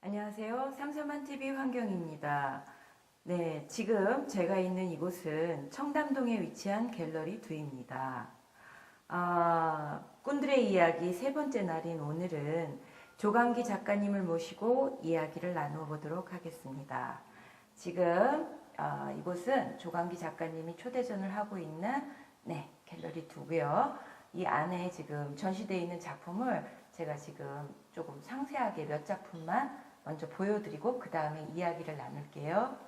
안녕하세요. 삼삼한TV 환경입니다. 네, 지금 제가 있는 이곳은 청담동에 위치한 갤러리 2입니다. 꾼들의 이야기 세 번째 날인 오늘은 조강기 작가님을 모시고 이야기를 나누어 보도록 하겠습니다. 지금 이곳은 조강기 작가님이 초대전을 하고 있는 갤러리 2고요. 이 안에 지금 전시되어 있는 작품을 제가 지금 조금 상세하게 몇 작품만 먼저 보여드리고 그 다음에 이야기를 나눌게요.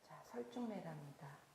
자, 설중매랍니다.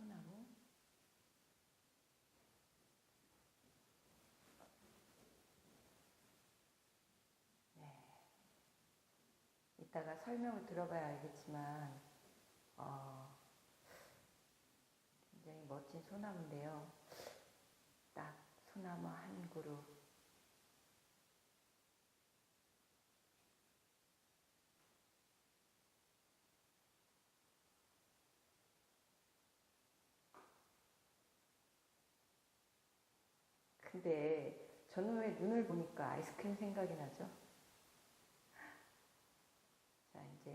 소나무. 이따가 설명을 들어봐야 알겠지만 굉장히 멋진 소나무인데요. 소나무 한 그루. 근데 저는 왜 눈을 보니까 아이스크림 생각이 나죠? 자, 이제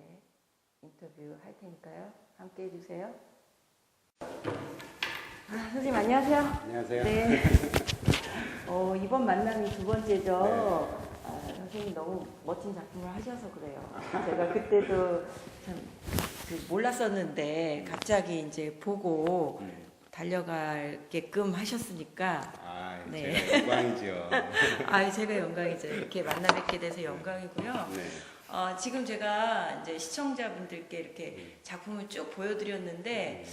인터뷰 할 테니까요. 함께 해주세요. 선생님 안녕하세요. 안녕하세요. 네. 이번 만남이 두 번째죠. 네. 선생님 너무 멋진 작품을 하셔서 그래요. 제가 그때도 참 그 몰랐었는데 갑자기 이제 보고 달려가게끔 하셨으니까. 네. 네. 제가 영광이죠. 제가 영광이죠. 이렇게 만나 뵙게 돼서 영광이고요. 네. 지금 제가 이제 시청자분들께 이렇게 작품을 쭉 보여드렸는데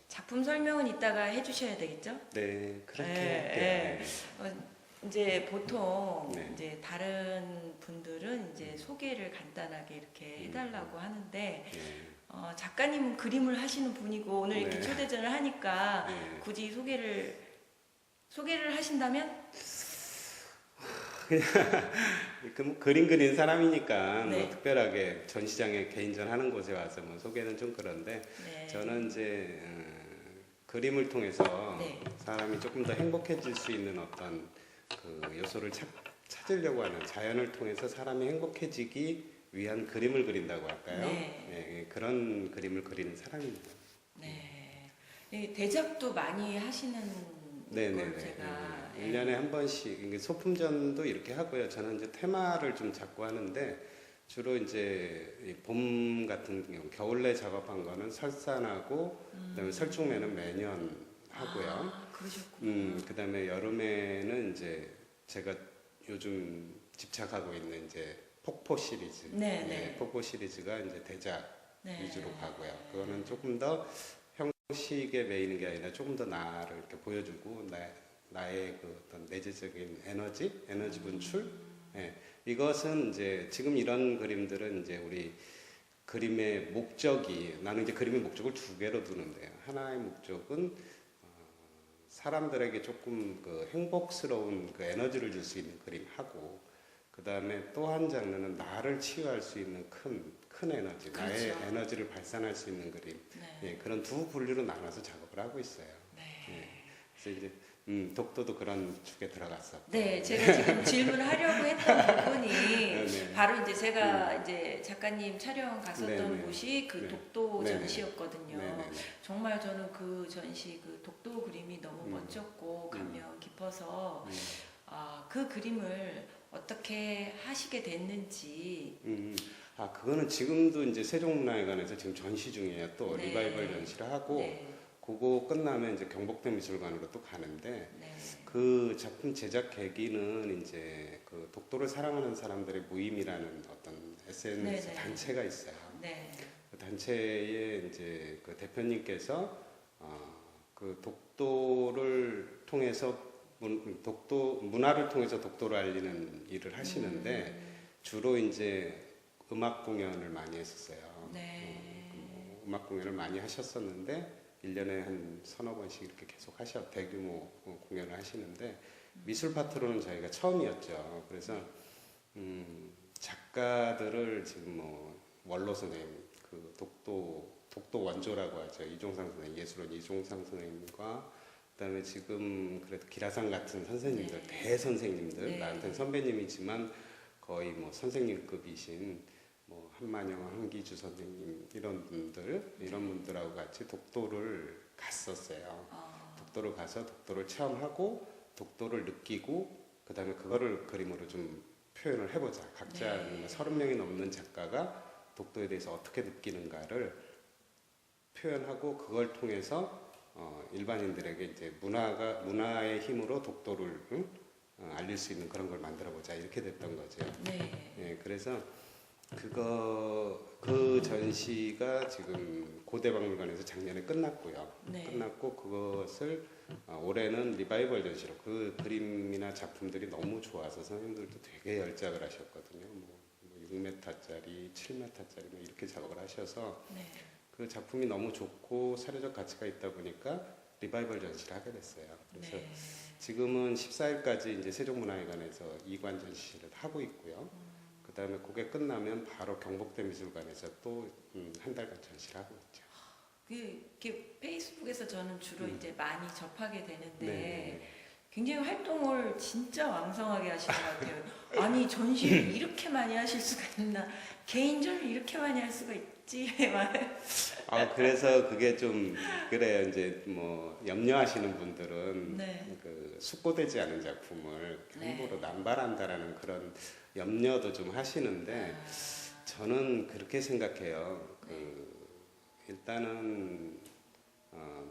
작품 설명은 이따가 해주셔야 되겠죠? 네, 그렇게 예, 할게요. 이제 보통 네. 이제 다른 분들은 이제 소개를 간단하게 이렇게 해달라고 하는데 네. 작가님은 그림을 하시는 분이고 오늘 이렇게 네. 초대전을 하니까 네. 굳이 소개를 하신다면? 그럼 그림 그리는 사람이니까 네. 뭐 특별하게 전시장에 개인전 하는 곳에 와서 뭐 소개는 좀 그런데 네. 저는 이제 그림을 통해서 네. 사람이 조금 더 행복해질 수 있는 어떤 그 요소를 찾으려고 하는, 자연을 통해서 사람이 행복해지기 위한 그림을 그린다고 할까요? 네. 그런 그림을 그리는 사람입니다. 네. 대작도 많이 하시는 걸 제가 1년에 한 번씩 이게 소품전도 이렇게 하고요. 저는 이제 테마를 좀 잡고 하는데 주로 이제 이 봄 같은 경우 겨울에 작업한 거는 설산하고 그다음에 설중매는 매년 하고요. 그러셨군요. 그다음에 여름에는 이제 제가 요즘 집착하고 있는 이제 폭포 시리즈. 네. 폭포 시리즈가 이제 대작 네. 위주로 가고요. 그거는 조금 더 형식에 매이는 게 아니라 조금 더 나를 이렇게 보여주고 나의 그 어떤 내재적인 에너지 분출. 이것은 이제 지금 이런 그림들은 이제 우리 그림의 목적이, 나는 이제 그림의 목적을 두 개로 두는데요. 하나의 목적은 사람들에게 조금 그 행복스러운 그 에너지를 줄 수 있는 그림하고, 그 다음에 또 한 장르는 나를 치유할 수 있는 큰 에너지, 그렇죠. 나의 에너지를 발산할 수 있는 그림. 네. 그런 두 분류로 나눠서 작업을 하고 있어요. 그래서 이제 독도도 그런 축에 들어갔어. 네, 제가 지금 질문하려고 했던 부분이 네. 바로 이제 제가 이제 작가님 촬영 갔었던 네네. 곳이 그 네. 독도 네네. 전시였거든요. 네네. 정말 저는 그 전시 그 독도 그림이 너무 멋졌고 감명 깊어서 그 그림을 어떻게 하시게 됐는지. 그거는 지금도 이제 세종문화회관에서 지금 전시 중이에요. 또 네. 리바이벌 전시를 하고 네. 그거 끝나면 이제 경복대 미술관으로 또 가는데 네. 그 작품 제작 계기는 이제 그 독도를 사랑하는 사람들의 모임이라는 어떤 SNS 네네. 단체가 있어요. 네. 그 단체의 이제 그 대표님께서 그 독도를 통해서 문화를 통해서 독도를 알리는 일을 하시는데 주로 이제 음악 공연을 많이 했었어요. 네. 음악 공연을 많이 하셨었는데 1년에 한 서너 번씩 이렇게 계속 대규모 공연을 하시는데 미술 파트로는 저희가 처음이었죠. 그래서 작가들을 지금 뭐 원로 선생님, 그 독도 원조라고 하죠. 이종상 선생님, 예술원 이종상 선생님과 그다음에 지금 그래도 기라상 같은 선생님들, 네. 대선생님들, 네. 나한테는 선배님이지만 거의 뭐 선생님급이신 뭐 한만영, 한기주 선생님 이런 분들하고 같이 독도를 갔었어요. 독도를 가서 독도를 체험하고 독도를 느끼고 그다음에 그거를 그림으로 좀 표현을 해보자. 각자 네. 30명이 넘는 작가가 독도에 대해서 어떻게 느끼는가를 표현하고 그걸 통해서 일반인들에게 이제 문화의 힘으로 독도를 알릴 수 있는 그런 걸 만들어 보자 이렇게 됐던 거죠. 네. 그래서 그 전시가 지금 고대박물관에서 작년에 끝났고요. 네. 끝났고 그것을 올해는 리바이벌 전시로 그 그림이나 작품들이 너무 좋아서 선생님들도 되게 열작을 하셨거든요. 뭐 6m짜리, 7m짜리 이렇게 작업을 하셔서 네. 그 작품이 너무 좋고 사료적 가치가 있다 보니까 리바이벌 전시를 하게 됐어요. 그래서 네. 지금은 14일까지 이제 세종문화회관에서 2관 전시를 하고 있고요. 그 다음에 그게 끝나면 바로 경복대 미술관에서 또 한 달간 전시를 하고 있죠. 이렇게 페이스북에서 저는 주로 이제 많이 접하게 되는데 네. 굉장히 활동을 진짜 왕성하게 하시는 것 같아요. 아니 전시를 이렇게 많이 하실 수가 있나? 개인전을 이렇게 많이 할 수가 있지? 막. 그래서 그게 좀 그래요. 이제 뭐 염려하시는 분들은 네. 그 숙고되지 않은 작품을 네. 함부로 남발한다라는 그런 염려도 좀 하시는데 저는 그렇게 생각해요. 일단은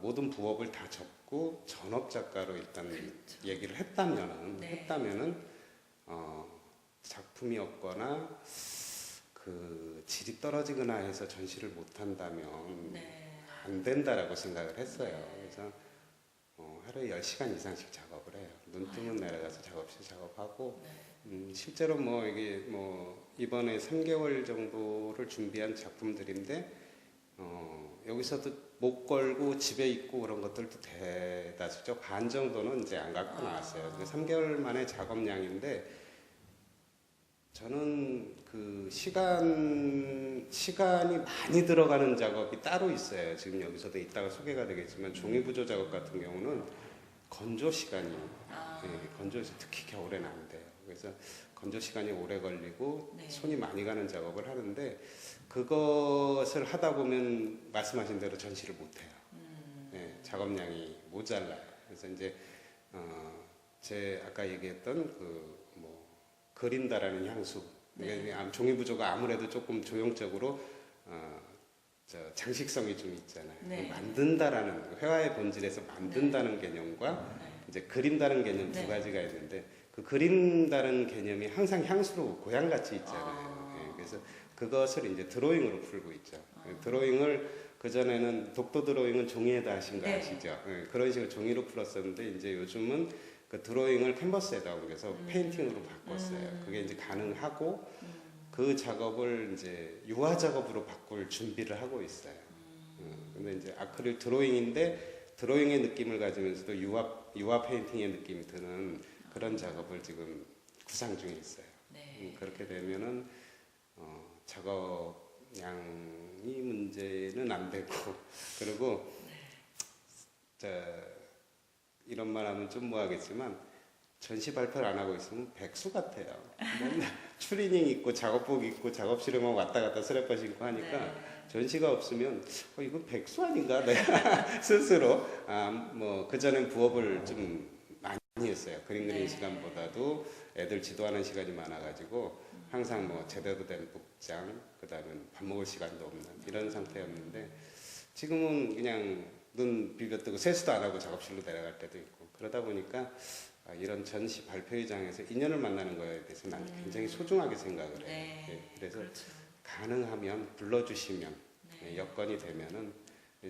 모든 부업을 다 접고 전업 작가로 일단 그렇죠. 얘기를 했다면은 네. 작품이 없거나 그 질이 떨어지거나 해서 전시를 못 한다면 네. 안 된다라고 생각을 했어요. 네. 그래서 하루에 10시간 이상씩 작업을 해요. 눈 뜨면 내려가서 작업실 작업하고 네. 실제로 뭐 이게 뭐 이번에 3개월 정도를 준비한 작품들인데 여기서도 못 걸고 집에 있고 그런 것들도 대다수죠. 반 정도는 이제 안 갖고 나왔어요. 3개월 만에 작업량인데 저는 그 시간이 많이 들어가는 작업이 따로 있어요. 지금 여기서도 이따가 소개가 되겠지만 종이 부조 작업 같은 경우는 건조 시간이 건조 특히 겨울에는 안 돼요. 그래서 건조 시간이 오래 걸리고 네. 손이 많이 가는 작업을 하는데 그것을 하다 보면 말씀하신 대로 전시를 못 해요. 작업량이 모자라요. 그래서 이제 제 아까 얘기했던 그 뭐 그린다라는 향수. 네. 종이 부조가 아무래도 조금 조형적으로 장식성이 좀 있잖아요. 네. 만든다라는 회화의 본질에서 만든다는 개념과 이제 그린다는 개념 두 네. 가지가 있는데 그 그린다는 개념이 항상 향수로 고향같이 있잖아요. 그래서 그것을 이제 드로잉으로 풀고 있죠. 드로잉을 그 전에는 독도 드로잉은 종이에다 하신 거 네. 아시죠? 그런 식으로 종이로 풀었었는데 이제 요즘은 그 드로잉을 캔버스에다 옮겨서 페인팅으로 바꿨어요. 그게 이제 가능하고 그 작업을 이제 유화 작업으로 바꿀 준비를 하고 있어요. 근데 이제 아크릴 드로잉인데 드로잉의 느낌을 가지면서도 유화 페인팅의 느낌이 드는 그런 작업을 지금 구상 중에 있어요. 네. 그렇게 되면은 작업량이 문제는 안 되고 그리고 이런 말 하면 좀 뭐하겠지만 전시 발표를 안 하고 있으면 백수 같아요. 맨날 추리닝 입고 작업복 입고 작업실에만 왔다 갔다 스래퍼 신고 하니까 네. 전시가 없으면 이건 백수 아닌가 내가 스스로 뭐 그전엔 부업을 좀 많이 했어요. 그림 그리는 네. 시간보다도 애들 지도하는 시간이 많아가지고 항상 뭐 제대로 된 복장 그다음에 밥 먹을 시간도 없는 이런 상태였는데 지금은 그냥 눈 비벼뜨고 세수도 안 하고 작업실로 내려갈 때도 있고 그러다 보니까 이런 전시 발표회장에서 인연을 만나는 거에 대해서 난 굉장히 소중하게 생각을 해요. 네. 그래서 그렇죠. 가능하면 불러주시면 네. 여건이 되면은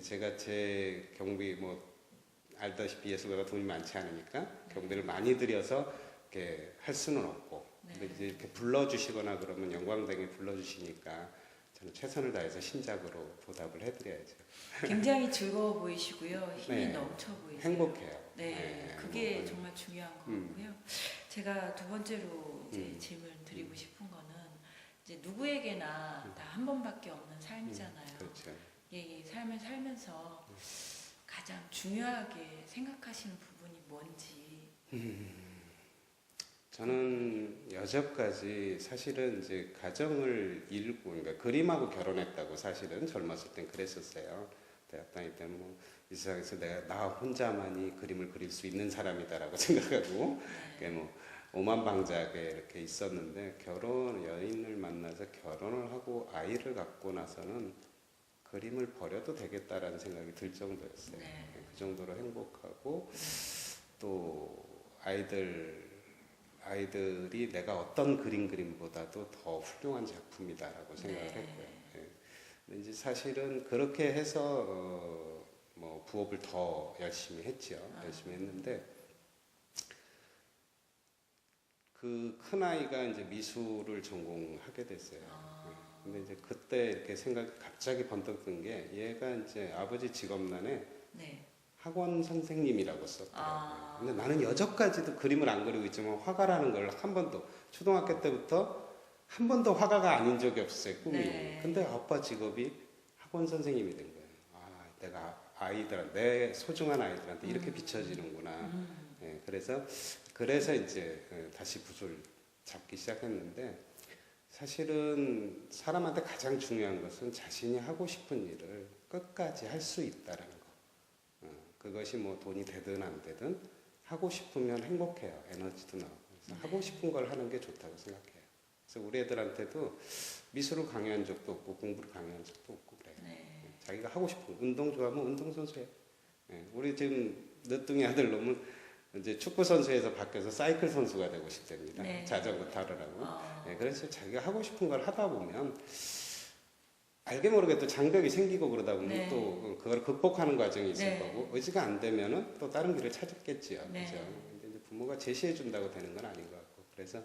제가 제 경비 뭐 알다시피 예술가가 돈이 많지 않으니까 경비를 많이 들여서 이렇게 할 수는 없고 근데 이제 이렇게 불러주시거나 그러면 영광당에 불러주시니까 저는 최선을 다해서 신작으로 보답을 해드려야죠. 굉장히 즐거워 보이시고요. 힘이 네. 넘쳐 보이세요. 행복해요. 네, 그게 뭐, 정말 중요한 거고요. 제가 두 번째로 이제 질문 드리고 싶은 거는 이제 누구에게나 다 한 번밖에 없는 삶이잖아요. 그렇죠. 이 삶을 살면서 가장 중요하게 생각하시는 부분이 뭔지. 저는 여태까지 사실은 이제 가정을 이루고 그러니까 그림하고 결혼했다고 사실은 젊었을 땐 그랬었어요. 대학 다닐 때는 뭐 이 세상에서 나 혼자만이 그림을 그릴 수 있는 사람이다라고 생각하고 그게 뭐 오만방자하게 이렇게 있었는데 여인을 만나서 결혼을 하고 아이를 갖고 나서는 그림을 버려도 되겠다라는 생각이 들 정도였어요. 네. 그 정도로 행복하고 또 아이들이 내가 어떤 그림보다도 더 훌륭한 작품이다라고 생각을 네. 했고요. 근데 이제 사실은 그렇게 해서 뭐 부업을 더 열심히 했죠. 열심히 했는데 그 큰 아이가 이제 미술을 전공하게 됐어요. 근데 이제 그때 이렇게 갑자기 번뜩 든 게 얘가 이제 아버지 직업난에 네. 학원 선생님이라고 썼더라고요. 아. 근데 나는 여전까지도 그림을 안 그리고 있지만 화가라는 걸 한 번도 초등학교 때부터 한 번도 화가가 아닌 적이 없었어요, 꿈이. 네. 근데 아빠 직업이 학원 선생님이 된 거예요. 아, 내가 내 소중한 아이들한테 이렇게 비춰지는구나. 예, 그래서 이제 다시 붓을 잡기 시작했는데, 사실은 사람한테 가장 중요한 것은 자신이 하고 싶은 일을 끝까지 할 수 있다라는 거. 그것이 뭐 돈이 되든 안 되든 하고 싶으면 행복해요. 에너지도 나오고. 그래서 하고 싶은 걸 하는 게 좋다고 생각해요. 그래서 우리 애들한테도 미술을 강요한 적도 없고 공부를 강요한 적도 없고 그래요. 네. 자기가 하고 싶은 거, 운동 좋아하면 운동선수 해. 우리 지금 늦둥이 아들 놈은 이제 축구 선수에서 바뀌어서 사이클 선수가 되고 싶답니다. 네. 자전거 타러라고. 그래서 자기가 하고 싶은 걸 하다 보면 알게 모르게 또 장벽이 생기고 그러다 보면 네. 또 그걸 극복하는 과정이 있을 네. 거고, 의지가 안 되면은 또 다른 길을 찾았겠지요. 네. 그죠? 근데 이제 부모가 제시해 준다고 되는 건 아닌 것 같고, 그래서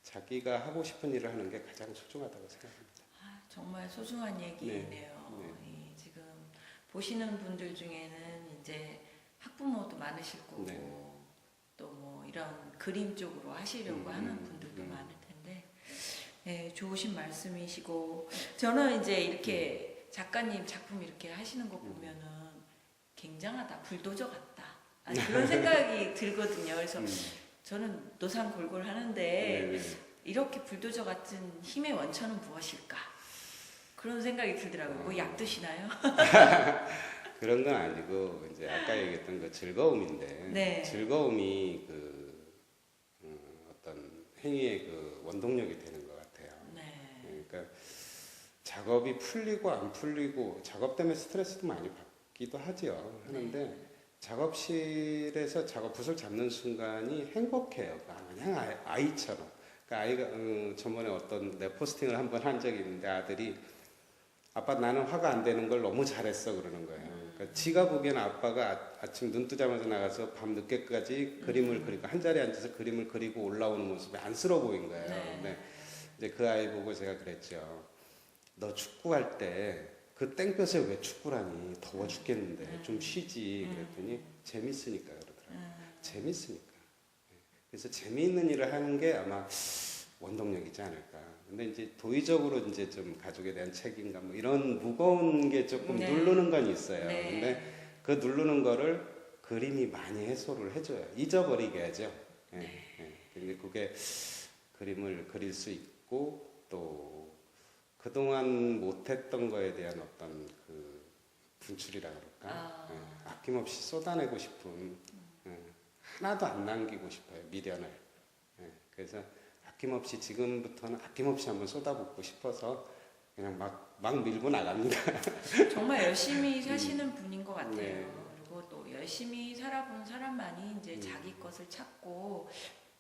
자기가 하고 싶은 일을 하는 게 가장 소중하다고 생각합니다. 아, 정말 소중한 얘기네요. 네. 지금 보시는 분들 중에는 이제 학부모도 많으실 거고 네. 또 뭐 이런 그림 쪽으로 하시려고 하는 분들도 많을 텐데, 네, 좋으신 말씀이시고, 저는 이제 이렇게 작가님 작품 이렇게 하시는 거 보면은 굉장하다, 불도저 같다, 그런 생각이 들거든요. 그래서 저는 노상골골 하는데 네. 이렇게 불도저 같은 힘의 원천은 무엇일까? 그런 생각이 들더라고요. 뭐 약 드시나요? 그런 건 아니고 이제 아까 얘기했던 그 즐거움인데, 네. 즐거움이 어떤 행위의 그 원동력이 되는 것 같아요. 네. 그러니까 작업이 풀리고 안 풀리고, 작업 때문에 스트레스도 많이 받기도 하죠. 하는데 네. 작업실에서 붓을 잡는 순간이 행복해요. 그냥 아이처럼. 그러니까 아이가 저번에 어떤 내 포스팅을 한번 한 적이 있는데, 아들이 아빠 나는 화가 안 되는 걸 너무 잘했어 그러는 거예요. 그러니까 지가 보기에는 아빠가 아침 눈 뜨자마자 나가서 밤 늦게까지 그림을 그리고 한 자리에 앉아서 그림을 그리고 올라오는 모습이 안쓰러워 보인 거예요. 네. 근데 이제 그 아이 보고 제가 그랬죠. 너 축구할 때 그 땡볕에 왜 축구라니, 더워 죽겠는데 좀 쉬지. 그랬더니 재밌으니까 그러더라고요. 재밌으니까. 그래서 재미있는 일을 하는 게 아마 원동력이지 않을까. 근데 이제 도의적으로 이제 좀 가족에 대한 책임감 뭐 이런 무거운 게 조금 네. 누르는 건 있어요. 네. 근데 그 누르는 거를 그림이 많이 해소를 해줘요. 잊어버리게 하죠. 근데 그게 그림을 그릴 수 있고, 또 그동안 못했던 거에 대한 어떤 그 분출이라 그럴까. 아낌없이 쏟아내고 싶은, 하나도 안 남기고 싶어요. 미련을. 그래서 아낌없이, 지금부터는 아낌없이 한번 쏟아붓고 싶어서 그냥 막 밀고 나갑니다. 정말 열심히 사시는 분인 것 같아요. 네. 그리고 또 열심히 살아본 사람만이 이제 자기 것을 찾고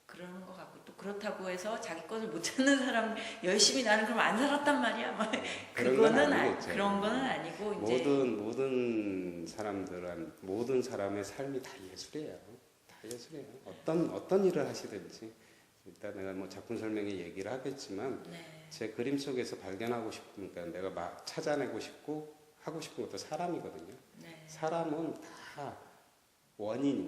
그러는 것 같고, 또 그렇다고 해서 자기 것을 못 찾는 사람 열심히 나는 그럼 안 살았단 말이야. 막 그런 건 그거는 아니겠죠. 그런 거는 아니고 이제 모든 사람의 삶이 다 예술이에요. 다 예술이에요. 어떤 일을 하시든지. 일단 내가 뭐 작품 설명에 얘기를 하겠지만, 네. 제 그림 속에서 발견하고 싶은, 그러니까 내가 막 찾아내고 싶고 하고 싶은 것도 사람이거든요. 네. 사람은 다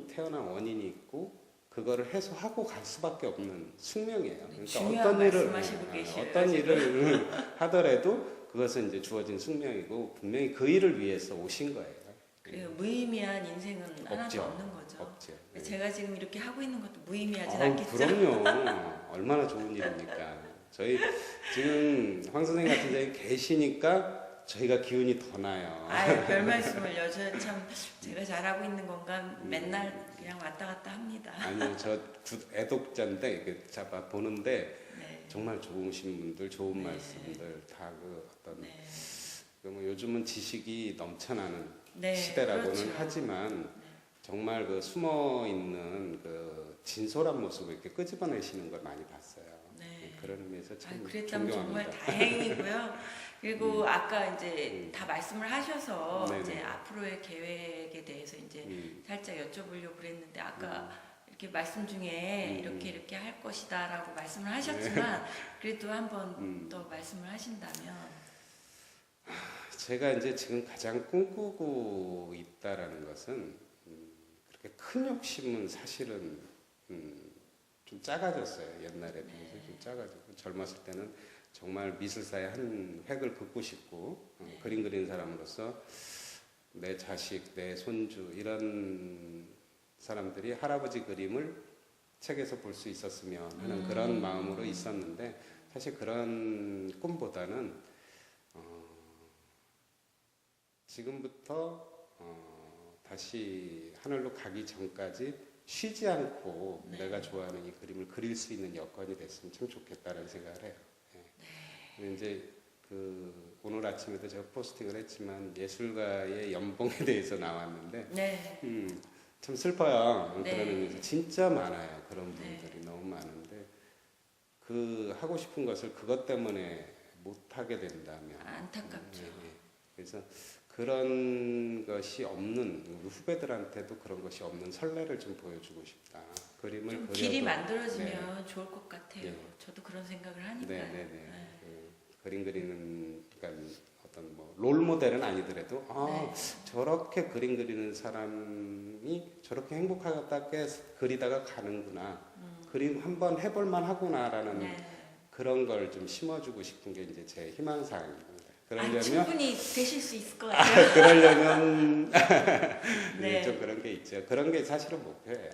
태어난 원인이 있고, 그거를 해소하고 갈 수밖에 없는 숙명이에요. 그러니까 중요한 말씀하시고 계시네요. 어떤 일을 하더라도 그것은 이제 주어진 숙명이고, 분명히 그 일을 위해서 오신 거예요. 그 무의미한 인생은 하나도 없죠. 없는 거죠. 없죠. 네. 제가 지금 이렇게 하고 있는 것도 무의미하진 아우, 않겠죠. 그럼요. 얼마나 좋은 일입니까. 저희 지금 황 선생님 같은 데 계시니까 저희가 기운이 더 나요. 아유, 별 말씀을요. 저 참 제가 잘하고 있는 건가 맨날 그냥 왔다 갔다 합니다. 아니요, 저 애독자인데 이렇게 잡아 보는데 네. 정말 좋으신 분들, 좋은 네. 말씀들 다 그 어떤 네. 뭐 요즘은 지식이 넘쳐나는 네, 시대라고는 그렇죠. 하지만 정말 그 숨어 있는 그 진솔한 모습을 이렇게 끄집어내시는 걸 많이 봤어요. 네. 그런 의미에서 참 그랬다면 존경합니다. 정말 다행이고요. 그리고 아까 이제 다 말씀을 하셔서 네네. 이제 앞으로의 계획에 대해서 이제 살짝 여쭤보려고 그랬는데, 아까 이렇게 말씀 중에 이렇게 할 것이다라고 말씀을 하셨지만 그래도 한번 더 말씀을 하신다면. 제가 이제 지금 가장 꿈꾸고 있다라는 것은 큰 욕심은 사실은 좀 작아졌어요. 옛날에 비해서 좀 작아졌고 젊었을 때는 정말 미술사의 한 획을 긋고 싶고 그림 그리는 사람으로서 내 자식, 내 손주 이런 사람들이 할아버지 그림을 책에서 볼 수 있었으면 하는 그런 마음으로 있었는데 사실 그런 꿈보다는 지금부터 다시 하늘로 가기 전까지 쉬지 않고 내가 좋아하는 이 그림을 그릴 수 있는 여건이 됐으면 참 좋겠다는 생각을 해요. 근데 이제 오늘 아침에도 제가 포스팅을 했지만 예술가의 연봉에 대해서 나왔는데 참 슬퍼요. 그런 의미에서 진짜 많아요. 그런 분들이 너무 많은데 하고 싶은 것을 그것 때문에 못 하게 된다면 안타깝죠. 그래서 그런 것이 없는 우리 후배들한테도 그런 것이 없는 설레를 좀 보여주고 싶다. 그림을 좀 그려도 길이 만들어지면 좋을 것 같아요. 저도 그런 생각을 하니까요. 그림 그리는 그러니까 어떤 뭐 롤 모델은 아니더라도 저렇게 그림 그리는 사람이 저렇게 행복하게 그리다가 가는구나. 그림 한번 해볼만 하구나라는 그런 걸 좀 심어주고 싶은 게 이제 제 희망사항입니다. 그러려면 충분히 되실 수 있을 것 같아요. 그러려면 좀 그런 게 있죠. 그런 게 사실은 목표예요.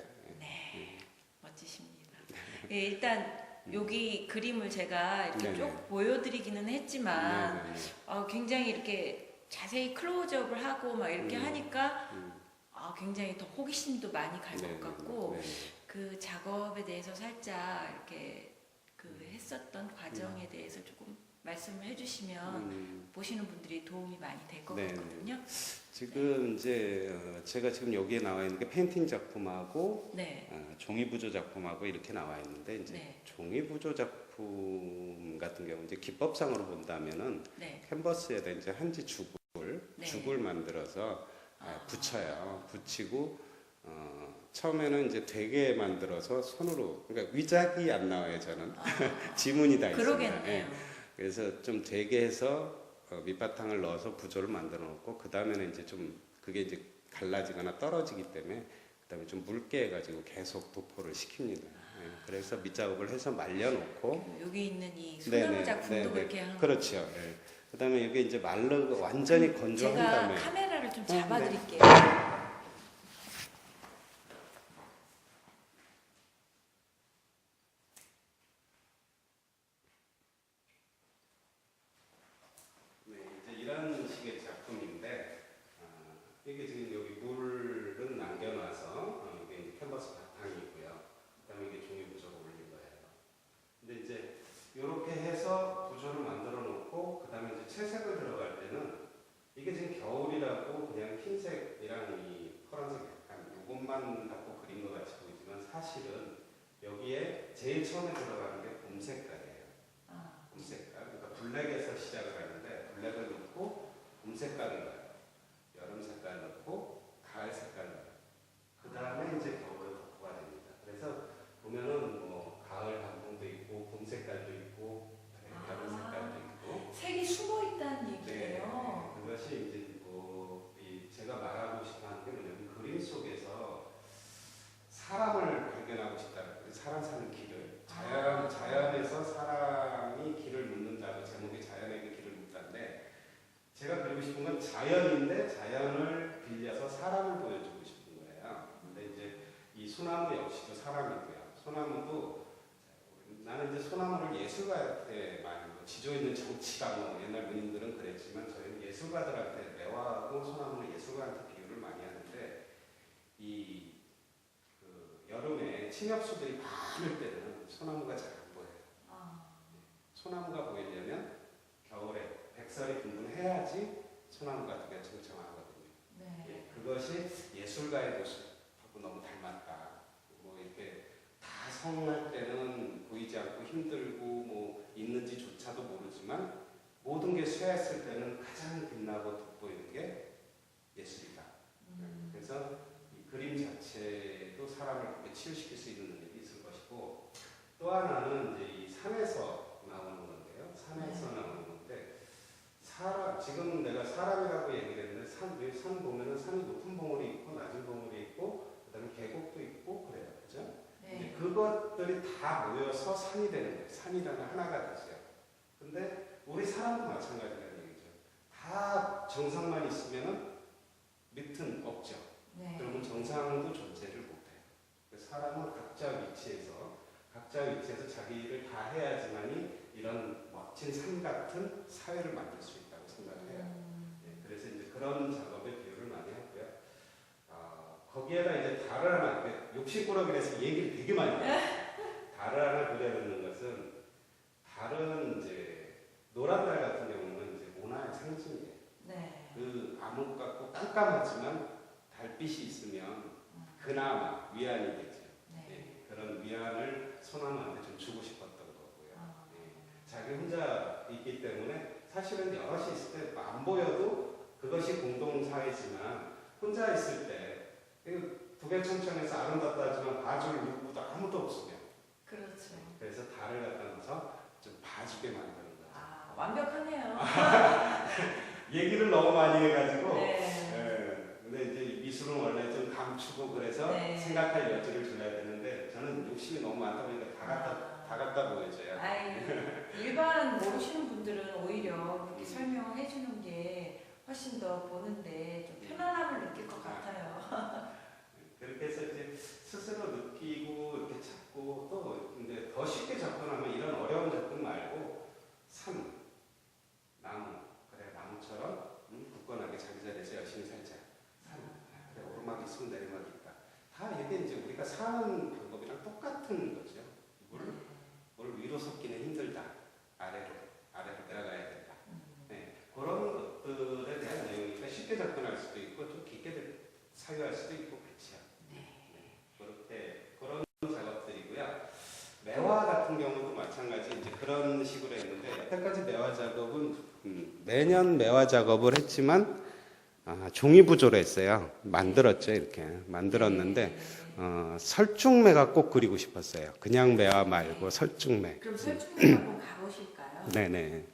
멋지십니다. 일단 여기 그림을 제가 이렇게 쭉 보여드리기는 했지만 굉장히 이렇게 자세히 클로즈업을 하고 막 이렇게 하니까 굉장히 더 호기심도 많이 갈 것 같고 그 작업에 대해서 살짝 이렇게 했었던 과정에 대해서 조금 말씀을 해주시면 보시는 분들이 도움이 많이 될 것 같거든요. 지금 이제 제가 지금 여기에 나와 있는 게 페인팅 작품하고 종이 부조 작품하고 이렇게 나와 있는데 이제 종이 부조 작품 같은 경우 이제 기법상으로 본다면은 캔버스에다 이제 한지 죽을 만들어서 붙여요. 붙이고 처음에는 이제 되게 만들어서 손으로 그러니까 위작이 안 나와요. 저는 지문이 다 있어요. 그러겠네요. 그래서 좀 되게 해서 밑바탕을 넣어서 부조를 만들어 놓고 그 다음에는 이제 좀 그게 이제 갈라지거나 떨어지기 때문에 그 다음에 좀 묽게 해가지고 계속 도포를 시킵니다. 그래서 밑작업을 해서 말려놓고 여기 있는 이 소나무 작품도 그렇게 하는 그렇죠. 그 다음에 여기 이제 완전히 건조한 다음에 제가 카메라를 좀 잡아드릴게요. 이제 이런 식의 작품인데 이게 지금 여기 물은 남겨놔서 이게 캔버스 바탕이고요. 그다음에 이게 종이 부조로 올린 거예요. 근데 이제 이렇게 해서 부조를 만들어 놓고 그다음에 이제 채색을 들어갈 때는 이게 지금 겨울이라고 그냥 흰색이랑 이 파란색 약간 이것만 갖고 그린 것 같이 보이지만 사실은 여기에 제일 처음에 들어가는 게 봄 색깔이에요. 봄 색깔. 그러니까 블랙에서 시작을 하는데 블랙을 넣고 봄 색깔을 넣어요. 여름 색깔 넣고 가을 색깔 넣어요. 그 다음에 이제 겨울에 덮어가 됩니다. 그래서 보면은 뭐 가을 단풍도 있고 봄 색깔도 있고 여름 색깔도 있고 색이 숨어 있다는 얘기예요. 그것이 이제 제가 말하고 싶어 하는 게 뭐냐면 그림 속에서 사람을 발견하고 싶다는 거예요. 사람 사는 길을 자연에서 사람이 길을 묻는다고 제목이 자연에게 길을 묻다인데 제가 그리고 싶은 건 자연인데 자연을 빌려서 사람을 보여주고 싶은 거예요. 근데 이제 이 소나무 역시도 사람이고요. 소나무도 나는 이제 소나무를 예술가한테 많이 지조 있는 정치가 옛날 문인들은 그랬지만 저희는 예술가들한테 매화하고 소나무는 예술가한테 비유를 많이 하는데 여름에 침엽수들이 많을 때는 소나무가 잘 안 보여요. 소나무가 보이려면 겨울에 백설이 분분해야지 소나무 같은 게 청청하거든요. 그것이 예술가의 모습하고 너무 닮았다. 뭐 이렇게 다 성할 때는 보이지 않고 힘들고 뭐 있는지조차도 모르지만 모든 게 쇠했을 때는 가장 빛나고 돋보이는 게 예술이다. 그래서 이 그림 자체도 사람을 그렇게 치유시킬 수 있는 능력이 있을 것이고 또 하나는 이제 이 산에서 나오는 건데요. 산에서 나오는 건데 지금 내가 사람이라고 얘기를 했는데 산 보면은 산이 높은 봉우리 있고 낮은 봉우리 있고 그다음에 그것들이 다 모여서 산이 되는 거예요. 산이라는 하나가 되죠. 근데 우리 사람도 마찬가지라는 얘기죠. 다 정상만 있으면은 밑은 없죠. 네. 그러면 정상도 존재를 못해요. 그래서 사람은 각자 위치에서 자기를 다 해야지만이 이런 멋진 산 같은 사회를 만들 수 있다고 생각해요. 네, 그래서 이제 그런 작업에 비유를 많이 하고요. 거기에다 이제 달을 하나, 욕심꾸러기라서 얘기를 되게 많이 해요. 달을 하나 그려놓는 것은, 달은 이제 노란 달 같은 경우는 이제 문화의 상징이에요. 네. 그 암흑 같고 깜깜하지만 달빛이 있으면 그나마 위안이 되죠. 네. 예, 그런 위안을 소나무한테 좀 주고 싶었던 거고요. 아. 예, 자기 혼자 있기 때문에 사실은 여럿이 있을 때 안 보여도 그것이 공동사회지만 혼자 있을 때 두개천천해서 아름답다 하지만 봐줄 누구도 아무도 없으면 그렇죠. 그래서 달을 갖다 넣어서 좀 봐주게 만드는 거죠. 아, 완벽하네요. 얘기를 너무 많이 해가지고 네. 근데 이제 미술은 원래 좀 감추고 그래서 네. 생각할 여지를 줘야 되는데 저는 욕심이 너무 많다 보니까 다 갖다 보여줘요. 아이, 일반 모르시는 분들은 오히려 그렇게 설명해 주는 게 훨씬 더 보는데 좀 편안함을 느낄 것 같아요. 그렇게 해서 이제 스스로 느끼고 이렇게 찾고 또 근데 더 쉽게 접근하면 이런 어려운 접근 말고 산, 나무, 그래 나무처럼 굳건하게 자기 자리에서 열심히 살자. 산, 그래 오르막 있으면 내리막 있다. 다 이게 이제 우리가 사는 방법이랑 똑같은 거죠. 물 위로 솟기는 힘들다. 아래로 내려가야 된다. 네, 그런 것들에 대한 내용이니까 쉽게 접근할 수도 있고 좀 깊게 사유할 수도 있고 그렇죠. 네, 그렇게 그런 작업들이고요. 매화 같은 경우도 마찬가지 이제 그런 식으로 했는데 여태까지 매화 작업은 매년 매화 작업을 했지만 종이 부조로 했어요. 만들었죠 이렇게 만들었는데 설중매가 꼭 그리고 싶었어요. 그냥 매화 말고 설중매. 그럼 설중매 한번 가보실까요? 네네.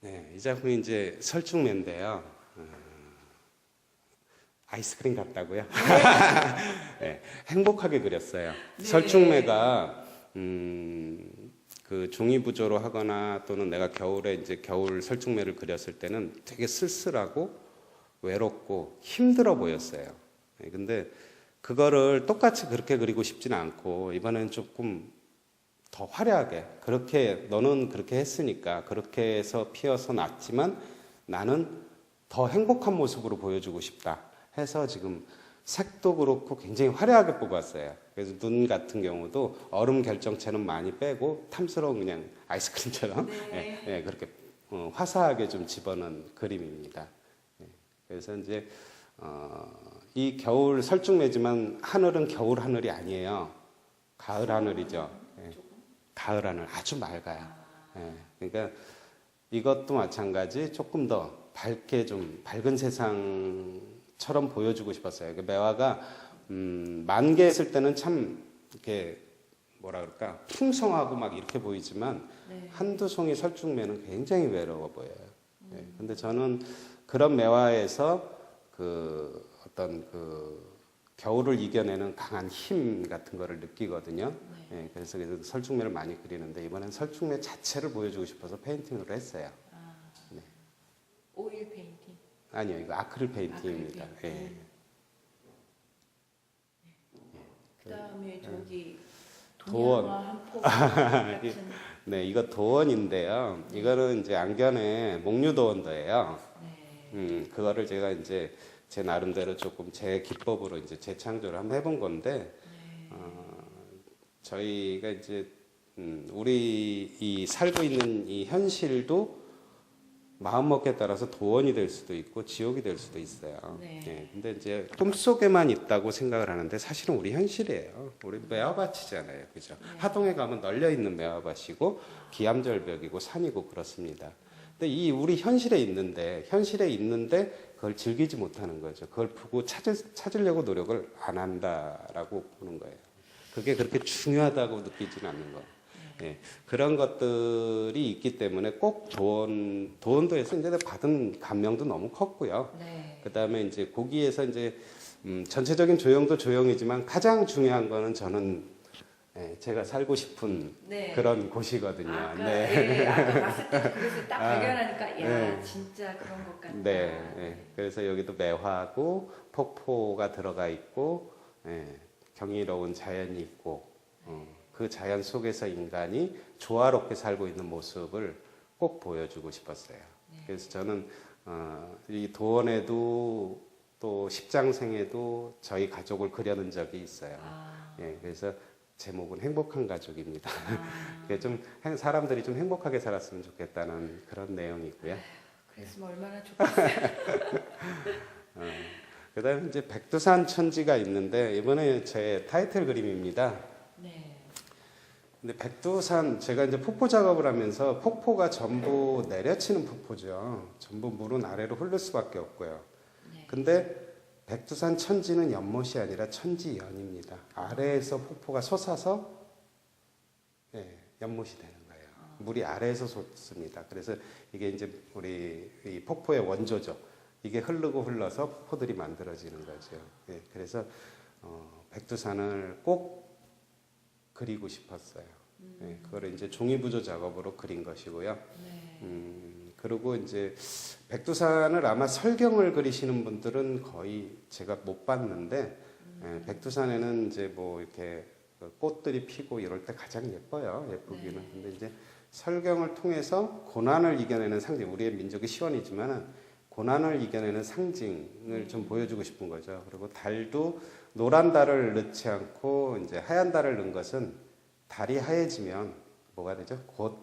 네, 이 작품이 이제 설중매인데요. 아이스크림 같다고요? 네, 행복하게 그렸어요. 네. 설중매가 그 종이 부조로 하거나 또는 내가 겨울에 이제 겨울 설중매를 그렸을 때는 되게 쓸쓸하고 외롭고 힘들어 보였어요. 네, 근데 그거를 똑같이 그렇게 그리고 싶지는 않고 이번에는 조금 더 화려하게 그렇게 너는 그렇게 했으니까 그렇게 해서 피어서 났지만 나는 더 행복한 모습으로 보여주고 싶다 해서 지금 색도 그렇고 굉장히 화려하게 뽑았어요. 그래서 눈 같은 경우도 얼음 결정체는 많이 빼고 탐스러운 그냥 아이스크림처럼 네. 예, 예, 그렇게 화사하게 좀 집어넣은 그림입니다. 예, 그래서 이제 이 겨울 설중매지만 하늘은 겨울 하늘이 아니에요. 가을 하늘이죠. 예, 가을 하늘 아주 맑아요. 예, 그러니까 이것도 마찬가지 조금 더 밝게 좀 밝은 세상처럼 보여주고 싶었어요. 그 매화가 만개했을 때는 참 이렇게 뭐라 그럴까 풍성하고 막 이렇게 보이지만 네. 한두 송이 설중매는 굉장히 외로워 보여요. 네. 근데 저는 그런 매화에서 그 어떤 그 겨울을 이겨내는 강한 힘 같은 거를 느끼거든요. 네, 그래서 설중매를 많이 그리는데 이번엔 설중매 자체를 보여주고 싶어서 페인팅으로 했어요. 네. 오일 페인팅. 아니요, 이거 아크릴 페인팅입니다. 아크릴 페인팅. 예. 그다음에 저기 도원. 동양화 한포 같은. 네, 이거 도원인데요. 이거는 이제 안견의 목류도원도예요. 네. 그거를 제가 이제 제 나름대로 조금 제 기법으로 이제 재창조를 한번 해본 건데, 네. 저희가 이제 우리 이 살고 있는 이 현실도 마음먹기에 따라서 도원이 될 수도 있고 지옥이 될 수도 있어요. 네. 예, 근데 이제 꿈속에만 있다고 생각을 하는데 사실은 우리 현실이에요. 우리 매화밭이잖아요. 그죠? 네. 하동에 가면 널려 있는 매화밭이고 기암절벽이고 산이고 그렇습니다. 근데 이 우리 현실에 있는데 그걸 즐기지 못하는 거죠. 그걸 보고 찾으려고 노력을 안 한다라고 보는 거예요. 그게 그렇게 중요하다고 느끼지는 않는 거. 예, 그런 것들이 있기 때문에 꼭 도원도에서 이제 받은 감명도 너무 컸고요. 네. 그다음에 이제 거기에서 이제 전체적인 조형도 조형이지만 가장 중요한 거는 저는 예, 제가 살고 싶은 네. 그런 곳이거든요. 아까, 네. 예, 아까 봤을 때 그것을 딱 아, 발견하니까 야 네. 진짜 그런 것 같다. 네, 예. 그래서 여기도 매화고 폭포가 들어가 있고 예, 경이로운 자연이 있고 그 자연 속에서 인간이 조화롭게 살고 있는 모습을 꼭 보여주고 싶었어요. 네. 그래서 저는 이 도원에도 또 십장생에도 저희 가족을 그려놓은 적이 있어요. 아, 예, 그래서 제목은 행복한 가족입니다. 아, 그게 좀 사람들이 좀 행복하게 살았으면 좋겠다는 그런 내용이고요. 그랬으면 얼마나 좋겠어요. 그다음에 이제 백두산 천지가 있는데 이번에 제 타이틀 그림입니다. 네. 근데 백두산 제가 이제 폭포 작업을 하면서 폭포가 전부 내려치는 폭포죠. 전부 물은 아래로 흐를 수밖에 없고요. 네. 근데 백두산 천지는 연못이 아니라 천지연입니다. 아래에서 폭포가 솟아서 예, 연못이 되는 거예요. 물이 아래에서 솟습니다. 그래서 이게 이제 우리 이 폭포의 원조죠. 이게 흐르고 흘러서 폭포들이 만들어지는 거죠. 예, 그래서 백두산을 꼭 그리고 싶었어요. 예, 그거를 이제 종이부조 작업으로 그린 것이고요. 네. 그리고 이제 백두산을 아마 설경을 그리시는 분들은 거의 제가 못 봤는데 예, 백두산에는 이제 뭐 이렇게 꽃들이 피고 이럴 때 가장 예뻐요. 예쁘기는. 네. 근데 이제 설경을 통해서 고난을 이겨내는 상징. 우리의 민족이 시원이지만 고난을 이겨내는 상징을 좀 보여주고 싶은 거죠. 그리고 달도 노란 달을 넣지 않고 이제 하얀 달을 넣은 것은 달이 하얘지면 뭐가 되죠? 곧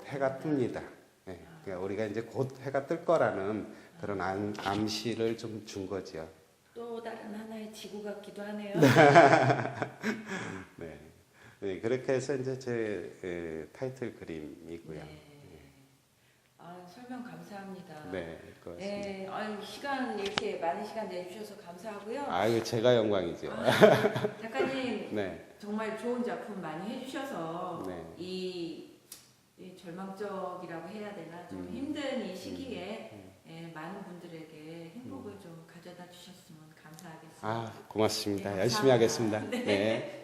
해가 뜹니다. 예, 그러니까 우리가 이제 곧 해가 뜰 거라는 그런 암시를 좀 준 거지요. 또 다른 하나의 지구 같기도 하네요. 네. 네, 그렇게 해서 이제 제 타이틀 그림이고요. 네. 아, 설명 감사합니다. 네, 고맙습니다. 네, 아유, 시간 이렇게 많은 시간 내주셔서 감사하고요. 아유, 제가 영광이죠. 작가님 네, 정말 좋은 작품 많이 해주셔서 네. 이 절망적이라고 해야 되나 좀 힘든 이 시기에 예, 많은 분들에게 행복을 좀 가져다 주셨으면 감사하겠습니다. 아, 고맙습니다. 네, 열심히 감사합니다. 하겠습니다. 네.